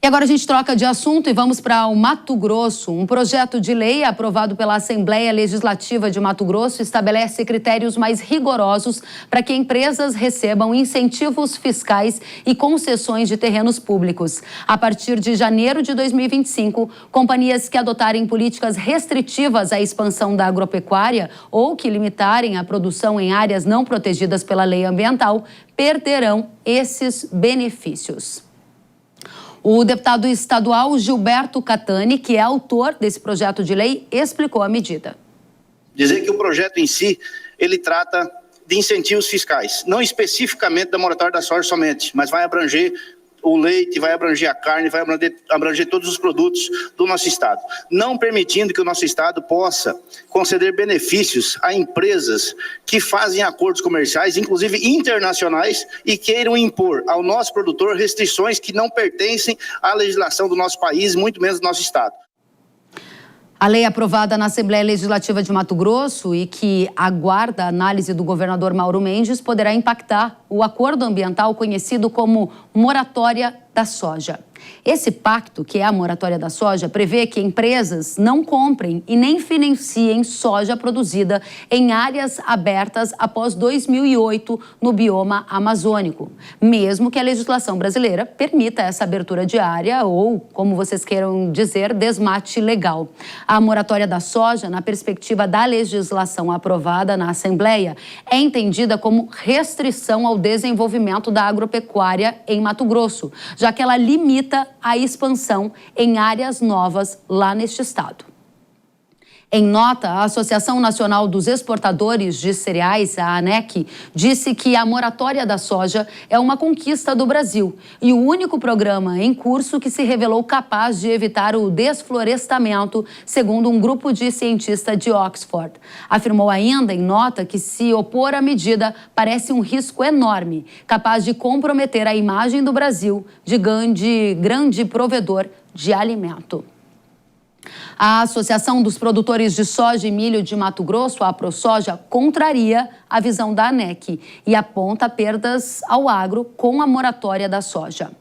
agora a gente troca de assunto e vamos para o Mato Grosso. Um projeto de lei aprovado pela Assembleia Legislativa de Mato Grosso estabelece critérios mais rigorosos para que empresas recebam incentivos fiscais e concessões de terrenos públicos. A partir de janeiro de 2025, companhias que adotarem políticas restritivas à expansão da agropecuária ou que limitarem a produção em áreas não protegidas pela lei ambiental perderão esses benefícios. O deputado estadual Gilberto Catani, que é autor desse projeto de lei, explicou a medida. Dizer que o projeto em si, ele trata de incentivos fiscais, não especificamente da moratória da soja somente, mas vai abranger o leite, vai abranger a carne, vai abranger todos os produtos do nosso estado, não permitindo que o nosso estado possa conceder benefícios a empresas que fazem acordos comerciais, inclusive internacionais, e queiram impor ao nosso produtor restrições que não pertencem à legislação do nosso país, muito menos do nosso estado. A lei aprovada na Assembleia Legislativa de Mato Grosso e que aguarda a análise do governador Mauro Mendes poderá impactar o acordo ambiental conhecido como Moratória da Soja. Esse pacto, que é a Moratória da Soja, prevê que empresas não comprem e nem financiem soja produzida em áreas abertas após 2008 no bioma amazônico, mesmo que a legislação brasileira permita essa abertura de área ou, como vocês queiram dizer, desmate legal. A Moratória da Soja, na perspectiva da legislação aprovada na Assembleia, é entendida como restrição ao desenvolvimento da agropecuária em Mato Grosso, já que ela limita a expansão em áreas novas lá neste estado. Em nota, a Associação Nacional dos Exportadores de Cereais, a ANEC, disse que a moratória da soja é uma conquista do Brasil e o único programa em curso que se revelou capaz de evitar o desflorestamento, segundo um grupo de cientistas de Oxford. Afirmou ainda em nota que se opor à medida parece um risco enorme, capaz de comprometer a imagem do Brasil de grande provedor de alimento. A Associação dos Produtores de Soja e Milho de Mato Grosso, a AproSoja, contraria a visão da ANEC e aponta perdas ao agro com a moratória da soja.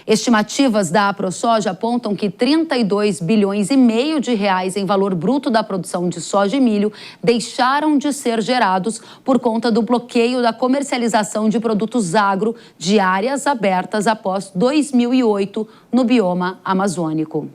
Estimativas da AproSoja apontam que 32 bilhões e meio de reais em valor bruto da produção de soja e milho deixaram de ser gerados por conta do bloqueio da comercialização de produtos agro de áreas abertas após 2008 no bioma amazônico.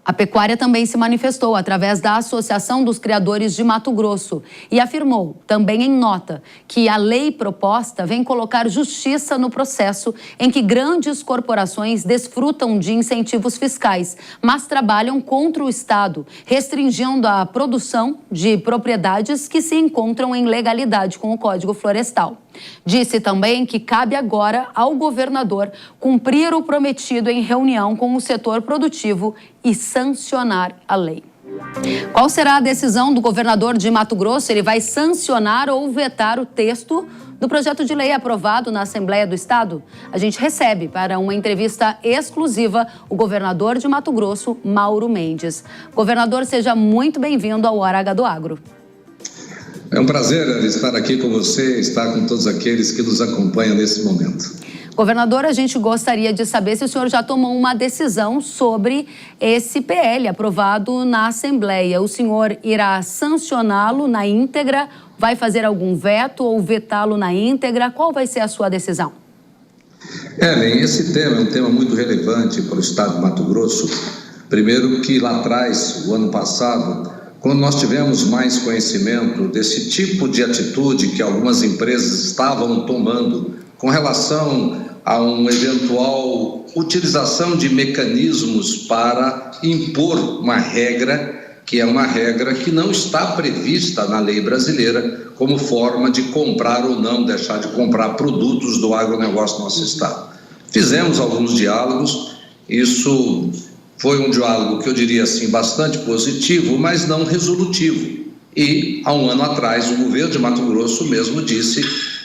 A pecuária também se manifestou através da Associação dos Criadores de Mato Grosso e afirmou, também em nota, que a lei proposta vem colocar justiça no processo em que grandes corporações desfrutam de incentivos fiscais, mas trabalham contra o Estado, restringindo a produção de propriedades que se encontram em legalidade com o Código Florestal. Disse também que cabe agora ao governador cumprir o prometido em reunião com o setor produtivo e sancionar a lei. Qual será a decisão do governador de Mato Grosso? Ele vai sancionar ou vetar o texto do projeto de lei aprovado na Assembleia do Estado? A gente recebe para uma entrevista exclusiva o governador de Mato Grosso, Mauro Mendes. Governador, seja muito bem-vindo ao Hora H do Agro. É um prazer estar aqui com você, estar com todos aqueles que nos acompanham nesse momento. Governador, a gente gostaria de saber se o senhor já tomou uma decisão sobre esse PL aprovado na Assembleia. O senhor irá sancioná-lo na íntegra, vai fazer algum veto ou vetá-lo na íntegra? Qual vai ser a sua decisão? Ellen, esse tema é um tema muito relevante para o estado de Mato Grosso. Primeiro que lá atrás, o ano passado, quando nós tivemos mais conhecimento desse tipo de atitude que algumas empresas estavam tomando com relação a uma eventual utilização de mecanismos para impor uma regra, que é uma regra que não está prevista na lei brasileira como forma de comprar ou não deixar de comprar produtos do agronegócio do nosso estado. Fizemos alguns diálogos, isso foi um diálogo que eu diria assim bastante positivo, mas não resolutivo. E há um ano atrás o governo de Mato Grosso mesmo disse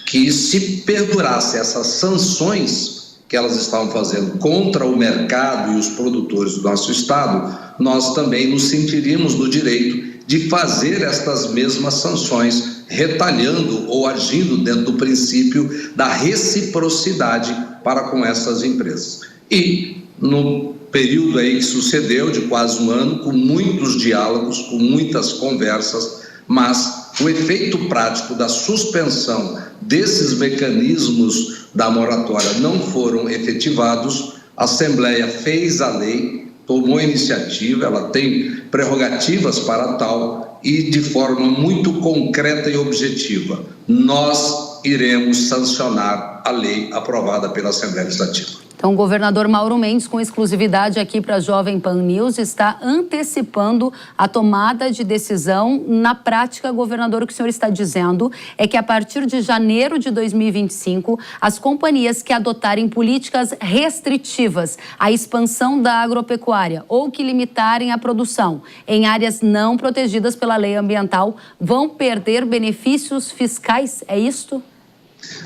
que se perdurasse essas sanções que elas estavam fazendo contra o mercado e os produtores do nosso estado, nós também nos sentiríamos no direito de fazer estas mesmas sanções, retalhando ou agindo dentro do princípio da reciprocidade para com essas empresas. E no período aí que sucedeu, de quase um ano, com muitos diálogos, com muitas conversas, mas o efeito prático da suspensão desses mecanismos da moratória não foram efetivados. A Assembleia fez a lei, tomou iniciativa, ela tem prerrogativas para tal e de forma muito concreta e objetiva, nós iremos sancionar a lei aprovada pela Assembleia Legislativa. Então, o governador Mauro Mendes, com exclusividade aqui para a Jovem Pan News, está antecipando a tomada de decisão. Na prática, governador, o que o senhor está dizendo é que a partir de janeiro de 2025, as companhias que adotarem políticas restritivas à expansão da agropecuária ou que limitarem a produção em áreas não protegidas pela lei ambiental vão perder benefícios fiscais, é isto?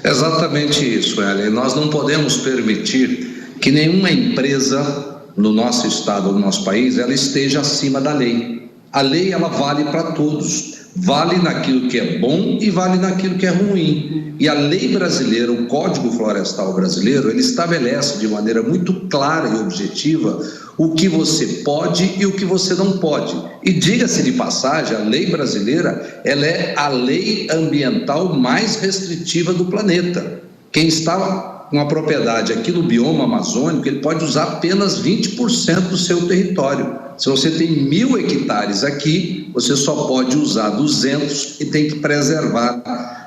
Exatamente isso, Ellen. Nós não podemos permitir que nenhuma empresa no nosso estado ou no nosso país ela esteja acima da lei. A lei ela vale para todos, vale naquilo que é bom e vale naquilo que é ruim. E a lei brasileira, o Código Florestal brasileiro, ele estabelece de maneira muito clara e objetiva o que você pode e o que você não pode. E diga-se de passagem, a lei brasileira, ela é a lei ambiental mais restritiva do planeta. Quem está com a propriedade aqui no bioma amazônico, ele pode usar apenas 20% do seu território. Se você tem 1.000 hectares aqui, você só pode usar 200 e tem que preservar,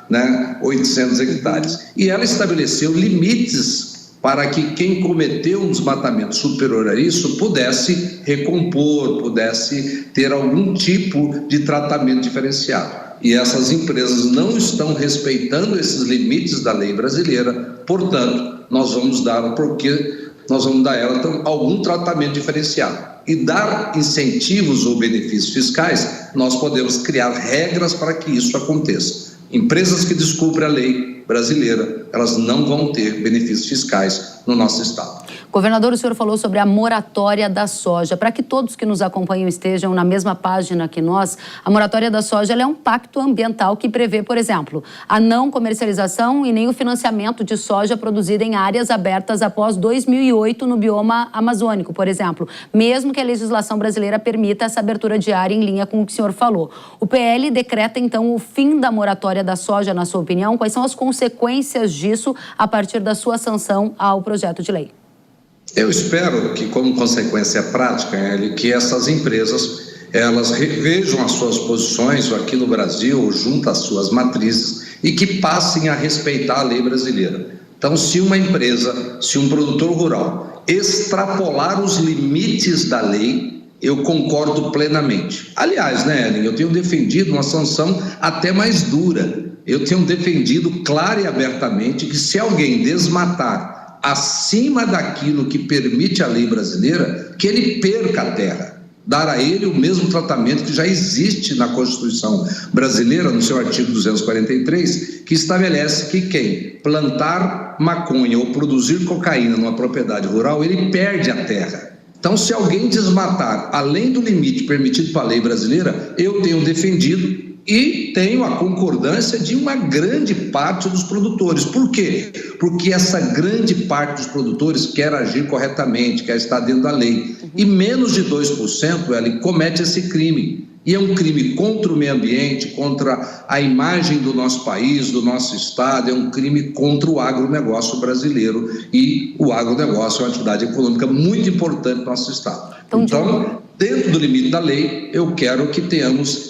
800 hectares. E ela estabeleceu limites para que quem cometeu um desmatamento superior a isso pudesse recompor, pudesse ter algum tipo de tratamento diferenciado. E essas empresas não estão respeitando esses limites da lei brasileira, portanto, nós vamos dar a ela algum tratamento diferenciado. E dar incentivos ou benefícios fiscais, nós podemos criar regras para que isso aconteça. Empresas que descumprem a lei brasileira, elas não vão ter benefícios fiscais no nosso estado. Governador, o senhor falou sobre a moratória da soja. Para que todos que nos acompanham estejam na mesma página que nós, a moratória da soja ela é um pacto ambiental que prevê, por exemplo, a não comercialização e nem o financiamento de soja produzida em áreas abertas após 2008 no bioma amazônico, por exemplo, mesmo que a legislação brasileira permita essa abertura de área em linha com o que o senhor falou. O PL decreta, então, o fim da moratória da soja, na sua opinião? Quais são as consequências disso a partir da sua sanção ao projeto de lei? Eu espero que, como consequência prática, que essas empresas elas revejam as suas posições aqui no Brasil ou junto às suas matrizes e que passem a respeitar a lei brasileira. Então, se uma empresa, se um produtor rural extrapolar os limites da lei, eu concordo plenamente. Aliás, Ellen, eu tenho defendido uma sanção até mais dura. Eu tenho defendido clara e abertamente que se alguém desmatar acima daquilo que permite a lei brasileira, que ele perca a terra, dar a ele o mesmo tratamento que já existe na Constituição brasileira, no seu artigo 243, que estabelece que quem plantar maconha ou produzir cocaína numa propriedade rural, ele perde a terra. Então, se alguém desmatar além do limite permitido pela lei brasileira, eu tenho defendido e tenho a concordância de uma grande parte dos produtores. Por quê? Porque essa grande parte dos produtores quer agir corretamente, quer estar dentro da lei. E menos de 2% ele comete esse crime. E é um crime contra o meio ambiente, contra a imagem do nosso país, do nosso estado, é um crime contra o agronegócio brasileiro. E o agronegócio é uma atividade econômica muito importante no nosso estado. Então, dentro do limite da lei, eu quero que tenhamos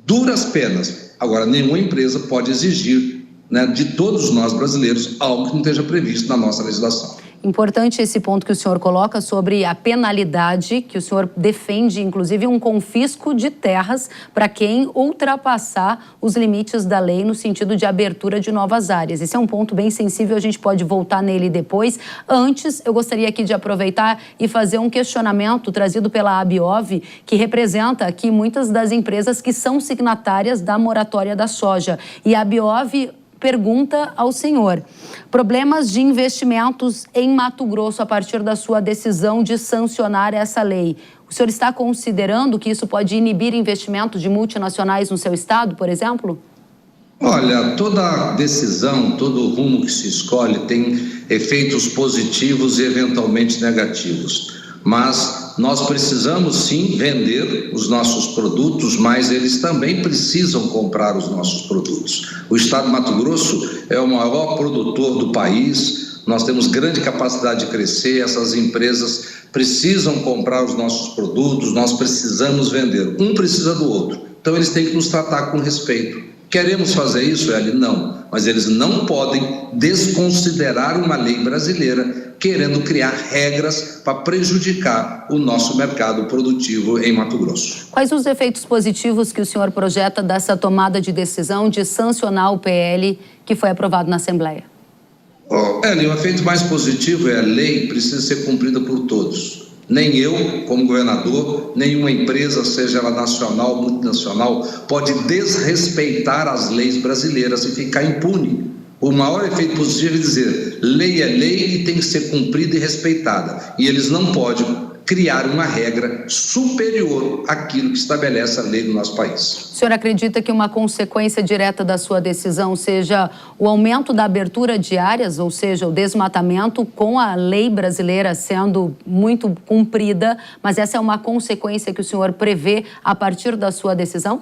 duras penas. Agora, nenhuma empresa pode exigir, de todos nós brasileiros algo que não esteja previsto na nossa legislação. Importante esse ponto que o senhor coloca sobre a penalidade, que o senhor defende, inclusive, um confisco de terras para quem ultrapassar os limites da lei no sentido de abertura de novas áreas. Esse é um ponto bem sensível, a gente pode voltar nele depois. Antes, eu gostaria aqui de aproveitar e fazer um questionamento trazido pela Abiov, que representa aqui muitas das empresas que são signatárias da moratória da soja. E a Abiov pergunta ao senhor: problemas de investimentos em Mato Grosso a partir da sua decisão de sancionar essa lei. O senhor está considerando que isso pode inibir investimentos de multinacionais no seu estado, por exemplo? Olha, toda decisão, todo rumo que se escolhe tem efeitos positivos e eventualmente negativos. Mas nós precisamos sim vender os nossos produtos, mas eles também precisam comprar os nossos produtos. O estado de Mato Grosso é o maior produtor do país, nós temos grande capacidade de crescer, essas empresas precisam comprar os nossos produtos, nós precisamos vender, um precisa do outro, então eles têm que nos tratar com respeito. Queremos fazer isso, Eli? Não, mas eles não podem desconsiderar uma lei brasileira querendo criar regras para prejudicar o nosso mercado produtivo em Mato Grosso. Quais os efeitos positivos que o senhor projeta dessa tomada de decisão de sancionar o PL que foi aprovado na Assembleia? Eli, o efeito mais positivo é a lei precisa ser cumprida por todos. Nem eu, como governador, nenhuma empresa, seja ela nacional ou multinacional, pode desrespeitar as leis brasileiras e ficar impune. O maior efeito positivo é dizer, lei é lei e tem que ser cumprida e respeitada. E eles não podem criar uma regra superior àquilo que estabelece a lei do nosso país. O senhor acredita que uma consequência direta da sua decisão seja o aumento da abertura de áreas, ou seja, o desmatamento, com a lei brasileira sendo muito cumprida, mas essa é uma consequência que o senhor prevê a partir da sua decisão?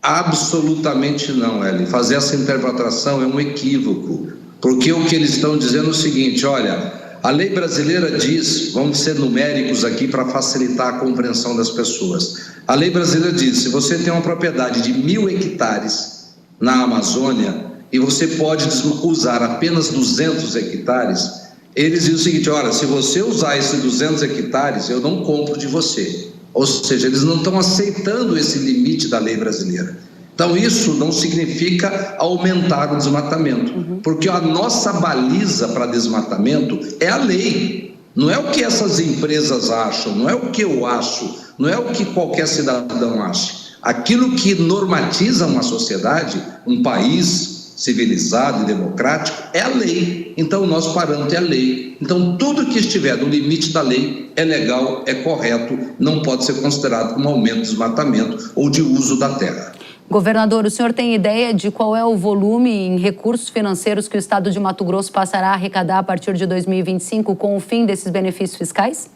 Absolutamente não, Eli. Fazer essa interpretação é um equívoco, porque o que eles estão dizendo é o seguinte, olha, a lei brasileira diz, vamos ser numéricos aqui para facilitar a compreensão das pessoas, a lei brasileira diz, se você tem uma propriedade de 1.000 hectares na Amazônia e você pode usar apenas 200 hectares, eles dizem o seguinte, olha, se você usar esses 200 hectares, eu não compro de você. Ou seja, eles não estão aceitando esse limite da lei brasileira. Então, isso não significa aumentar o desmatamento, porque a nossa baliza para desmatamento é a lei. Não é o que essas empresas acham, não é o que eu acho, não é o que qualquer cidadão acha. Aquilo que normatiza uma sociedade, um país civilizado e democrático, é a lei. Então, o nosso parâmetro é a lei. Então, tudo que estiver no limite da lei é legal, é correto, não pode ser considerado como aumento de desmatamento ou de uso da terra. Governador, o senhor tem ideia de qual é o volume em recursos financeiros que o estado de Mato Grosso passará a arrecadar a partir de 2025 com o fim desses benefícios fiscais?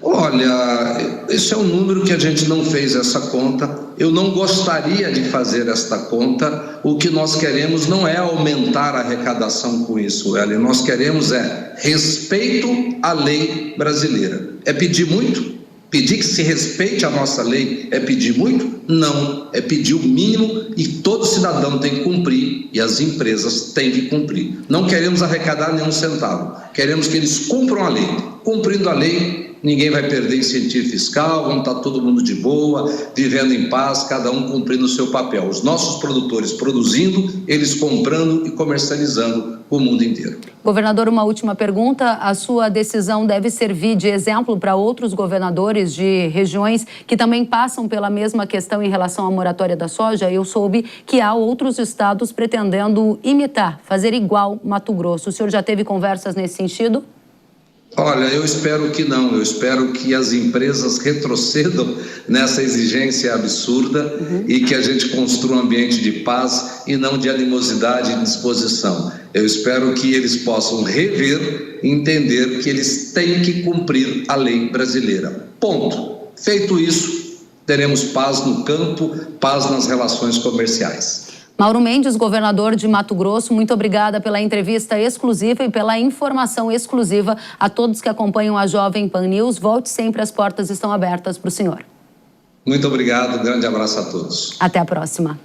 Olha, esse é um número que a gente não fez essa conta. Eu não gostaria de fazer esta conta. O que nós queremos não é aumentar a arrecadação com isso, Eli. Nós queremos respeito à lei brasileira. É pedir muito? Pedir que se respeite a nossa lei é pedir muito? Não, é pedir o mínimo e todo cidadão tem que cumprir e as empresas têm que cumprir. Não queremos arrecadar nenhum centavo, queremos que eles cumpram a lei. Cumprindo a lei, ninguém vai perder incentivo fiscal, vão estar todo mundo de boa, vivendo em paz, cada um cumprindo o seu papel. Os nossos produtores produzindo, eles comprando e comercializando o mundo inteiro. Governador, uma última pergunta. A sua decisão deve servir de exemplo para outros governadores de regiões que também passam pela mesma questão em relação à moratória da soja? Eu soube que há outros estados pretendendo imitar, fazer igual Mato Grosso. O senhor já teve conversas nesse sentido? Olha, eu espero que não, eu espero que as empresas retrocedam nessa exigência absurda e que a gente construa um ambiente de paz e não de animosidade e disposição. Eu espero que eles possam rever e entender que eles têm que cumprir a lei brasileira. Ponto. Feito isso, teremos paz no campo, paz nas relações comerciais. Mauro Mendes, governador de Mato Grosso, muito obrigada pela entrevista exclusiva e pela informação exclusiva a todos que acompanham a Jovem Pan News. Volte sempre, as portas estão abertas para o senhor. Muito obrigado, grande abraço a todos. Até a próxima.